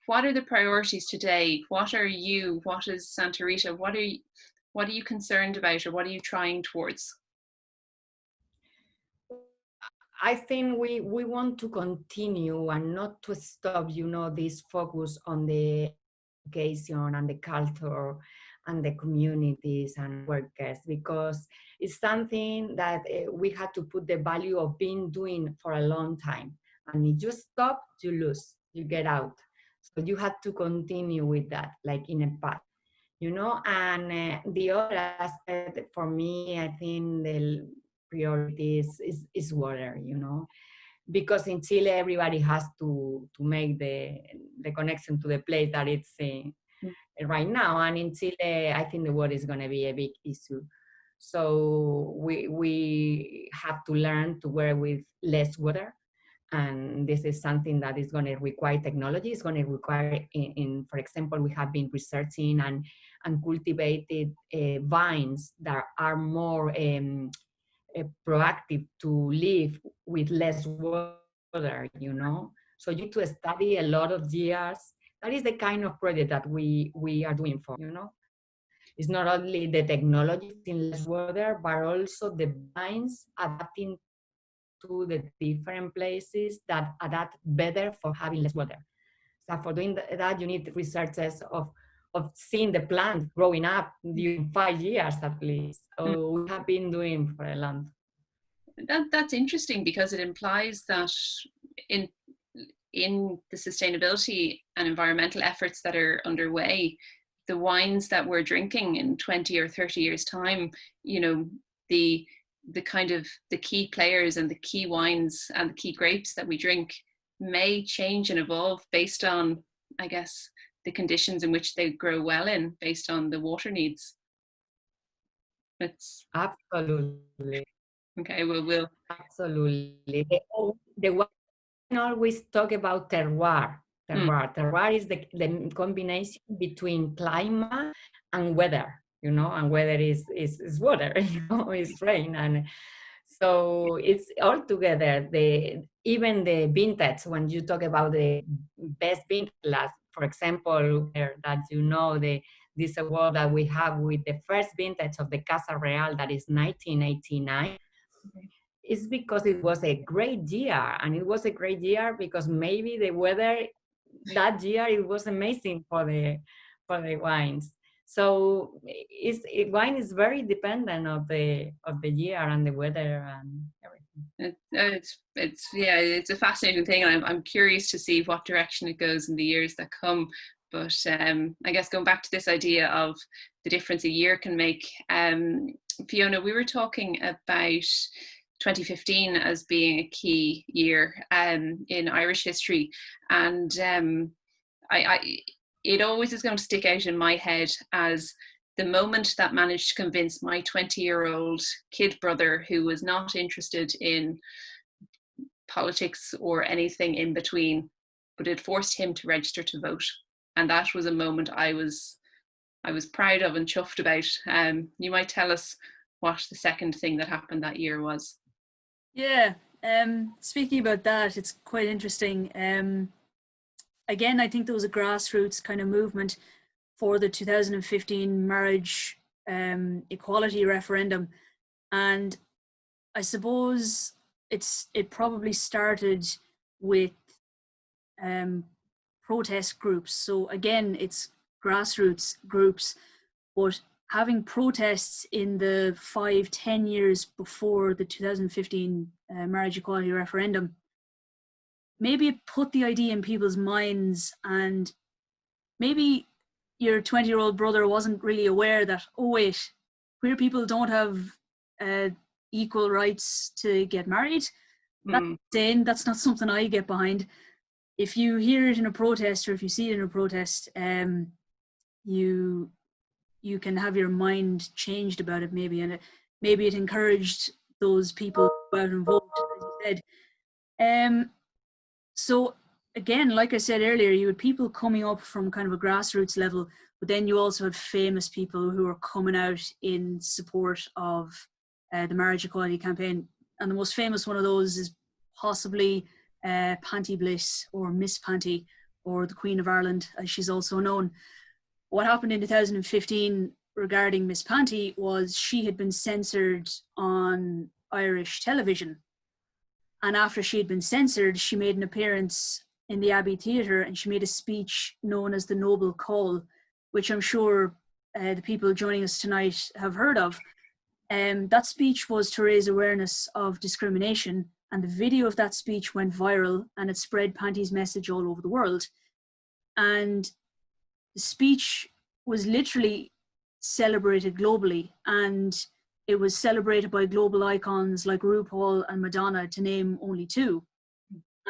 S2: what are the priorities today? What is Santa Rita? What are you concerned about, or what are you trying towards?
S3: I think we want to continue and not to stop, you know, this focus on the education and the culture and the communities and workers, because it's something that we had to put the value of doing for a long time. And if you stop, you lose, you get out. So you had to continue with that, like in a path, you know. And the other aspect for me, I think the priority is water, you know, because in Chile everybody has to make the connection to the place that it's right now. And in Chile, I think the water is going to be a big issue. So we have to learn to work with less water. And this is something that is going to require technology. It's going to require, for example, we have been researching and cultivated vines that are more proactive to live with less water, you know. So you need to study a lot of years. That is the kind of project that we are doing for, you know. It's not only the technology in less water, but also the vines adapting to the different places that adapt better for having less water. So for doing that, you need researchers of seeing the plant growing up during 5 years at least. So we have been doing for a long time.
S2: That's interesting, because it implies that in the sustainability and environmental efforts that are underway, the wines that we're drinking in 20 or 30 years time, you know, the kind of the key players and the key wines and the key grapes that we drink may change and evolve based on, I guess, the conditions in which they grow well in, based on the water needs. It's
S3: absolutely
S2: okay. We'll
S3: absolutely. The one always talk about terroir. Terroir is the combination between climate and weather, you know, and weather is water, you know, is rain. And so it's all together. Even the vintage, when you talk about the best vintage, for example, that, you know, this award that we have with the first vintage of the Casa Real, that is 1989. It's because it was a great year, and it was a great year because maybe the weather that year, it was amazing for the for the wines. So wine is very dependent of the year and the weather and everything.
S2: It's a fascinating thing. I'm curious to see what direction it goes in the years that come. But I guess going back to this idea of the difference a year can make, Fiona, we were talking about 2015 as being a key year in Irish history, and it always is going to stick out in my head as the moment that managed to convince my 20-year-old kid brother, who was not interested in politics or anything in between, but it forced him to register to vote. And that was a moment I was proud of and chuffed about. You might tell us what the second thing that happened that year was.
S4: Yeah, speaking about that, it's quite interesting. Again, I think there was a grassroots kind of movement for the 2015 marriage equality referendum, and I suppose it probably started with protest groups. So again, it's grassroots groups, but having protests in the 5-10 years before the 2015 marriage equality referendum, maybe it put the idea in people's minds, and maybe your 20-year-old brother wasn't really aware that, oh wait, queer people don't have equal rights to get married. That's not something I get behind. If you hear it in a protest, or if you see it in a protest, you can have your mind changed about it maybe, and maybe it encouraged those people to go out and vote, as you said. So again, like I said earlier, you had people coming up from kind of a grassroots level, but then you also had famous people who were coming out in support of the marriage equality campaign. And the most famous one of those is possibly Panty Bliss, or Miss Panty, or the Queen of Ireland, as she's also known. What happened in 2015 regarding Miss Panty was she had been censored on Irish television. And after she had been censored, she made an appearance in the Abbey Theatre, and she made a speech known as the Noble Call, which I'm sure the people joining us tonight have heard of. That speech was to raise awareness of discrimination, and the video of that speech went viral, and it spread Panty's message all over the world. And the speech was literally celebrated globally, and it was celebrated by global icons like RuPaul and Madonna, to name only two.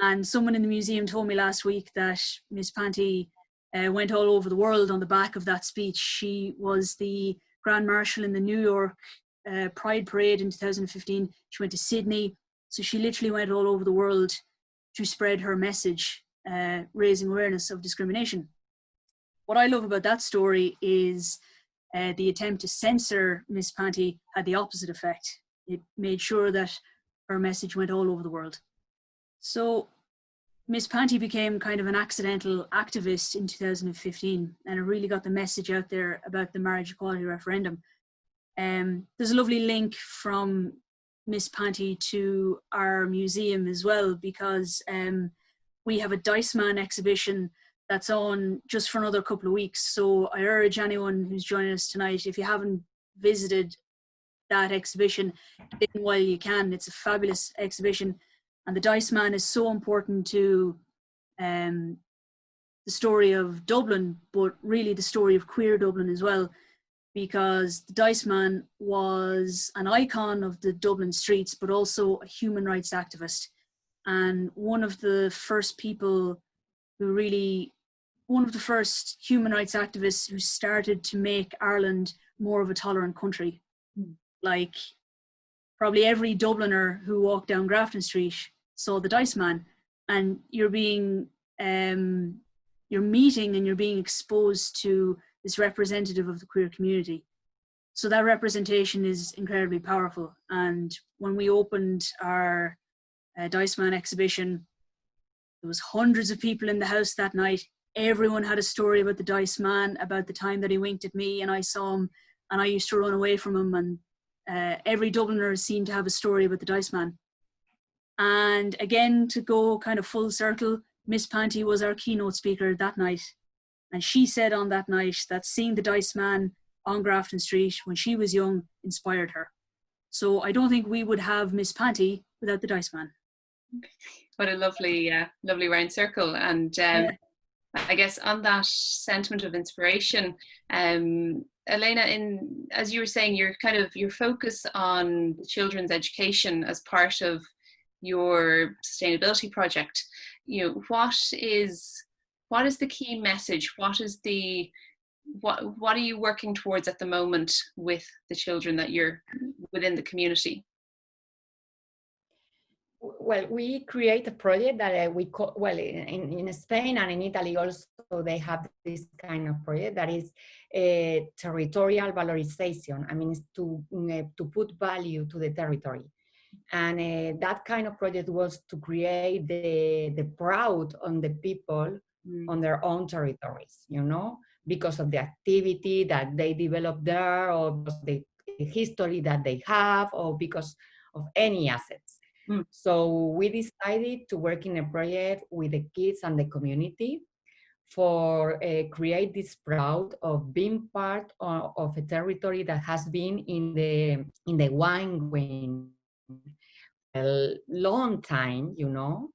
S4: And someone in the museum told me last week that Miss Panty went all over the world on the back of that speech. She was the Grand Marshal in the New York Pride Parade in 2015. She went to Sydney. So she literally went all over the world to spread her message, raising awareness of discrimination. What I love about that story is the attempt to censor Miss Panty had the opposite effect. It made sure that her message went all over the world. So Miss Panty became kind of an accidental activist in 2015, and it really got the message out there about the marriage equality referendum. There's a lovely link from Miss Panty to our museum as well, because we have a Dice Man exhibition that's on just for another couple of weeks. So I urge anyone who's joining us tonight, if you haven't visited that exhibition, get in while you can. It's a fabulous exhibition, and the Dice Man is so important to the story of Dublin, but really the story of queer Dublin as well, because the Dice Man was an icon of the Dublin streets, but also a human rights activist, and one of the first human rights activists who started to make Ireland more of a tolerant country. Like, probably every Dubliner who walked down Grafton Street saw the Dice Man, and you're meeting and you're being exposed to this representative of the queer community. So that representation is incredibly powerful. And when we opened our Dice Man exhibition, there was hundreds of people in the house that night. Everyone had a story about the Dice Man, about the time that he winked at me and I saw him and I used to run away from him. And every Dubliner seemed to have a story about the Dice Man. And again, to go kind of full circle, Miss Panty was our keynote speaker that night. And she said on that night that seeing the Dice Man on Grafton Street when she was young inspired her. So I don't think we would have Miss Panty without the Dice Man.
S2: What a lovely, lovely round circle. And I guess on that sentiment of inspiration, Elena, as you were saying, your focus on children's education as part of your sustainability project. You know, what is the key message? What are you working towards at the moment with the children that you're within the community?
S3: Well, we create a project that we call, well, in Spain and in Italy also, they have this kind of project that is territorial valorization. I mean, it's to put value to the territory. And that kind of project was to create the proud on the people on their own territories, you know, because of the activity that they develop there, or because the history that they have, or because of any assets. So we decided to work in a project with the kids and the community for create this proud of being part of a territory that has been in the wine growing a long time, you know,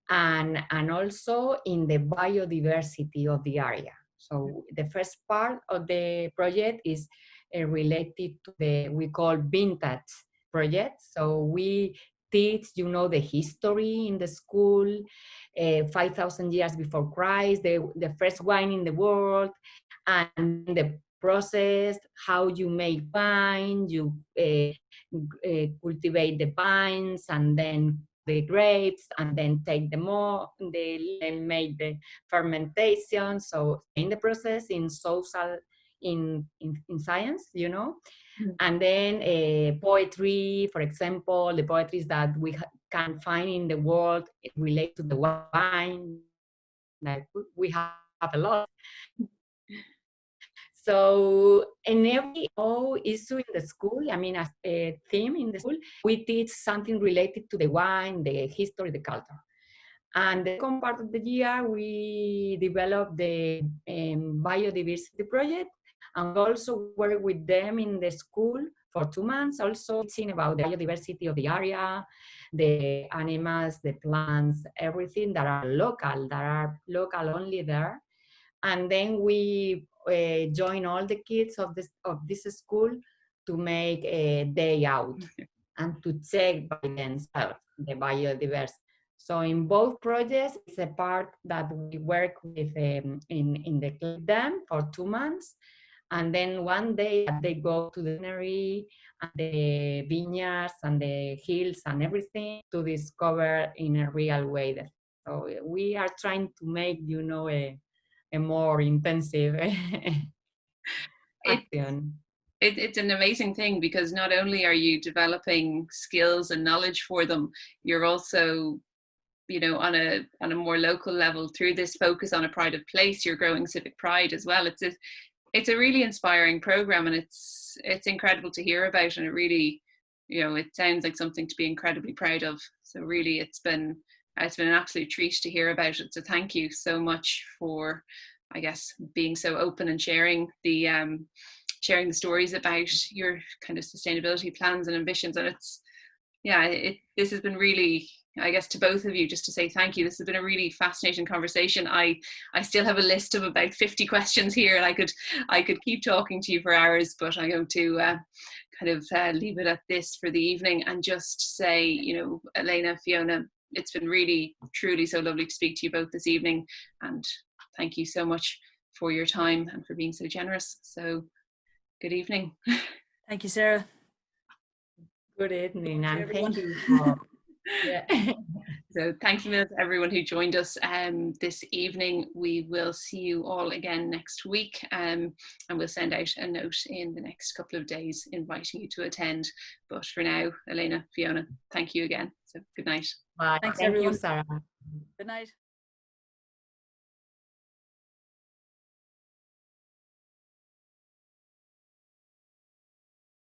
S3: and also in the biodiversity of the area. So the first part of the project is related to we call vintage project. So we teach, you know, the history in the school, 5,000 years before Christ, the first wine in the world, and the process, how you make wine, you cultivate the vines, and then the grapes, and then take them all, then make the fermentation. So in the process, in social, in science, you know. And then poetry, for example, the poetries that we can find in the world relate to the wine. Like we have a lot. So in every issue in the school, I mean, as a theme in the school, we teach something related to the wine, the history, the culture. And the second part of the year, we developed the biodiversity project, and also work with them in the school for 2 months, also teaching about the biodiversity of the area, the animals, the plants, everything that are local only there. And then we join all the kids of this school to make a day out and to check by themselves the biodiversity. So in both projects, it's a part that we work with in the club them for 2 months. And then one day they go to the winery and the vineyards and the hills and everything to discover in a real way. So we are trying to make, you know, a more intensive action.
S2: It's an amazing thing, because not only are you developing skills and knowledge for them, you're also, you know, on a more local level, through this focus on a pride of place, you're growing civic pride as well. It's a really inspiring program, and it's incredible to hear about, and it really, you know, it sounds like something to be incredibly proud of. So really, it's been an absolute treat to hear about it. So thank you so much for, I guess, being so open and sharing the stories about your kind of sustainability plans and ambitions. And this has been really, I guess, to both of you, just to say thank you. This has been a really fascinating conversation. I still have a list of about 50 questions here, and I could keep talking to you for hours, but I'm going to kind of leave it at this for the evening, and just say, you know, Elena, Fiona, it's been really, truly so lovely to speak to you both this evening, and thank you so much for your time and for being so generous. So good evening.
S4: Thank you, Sarah.
S3: Good evening, and
S4: everyone.
S3: thank you for
S2: So thanks a million to everyone who joined us this evening. We will see you all again next week, and we'll send out a note in the next couple of days inviting you to attend. But for now, Elena, Fiona, thank you again. So good night.
S3: Bye.
S4: Thanks,
S3: Thank
S4: everyone.
S3: you, Sarah.
S4: Good night.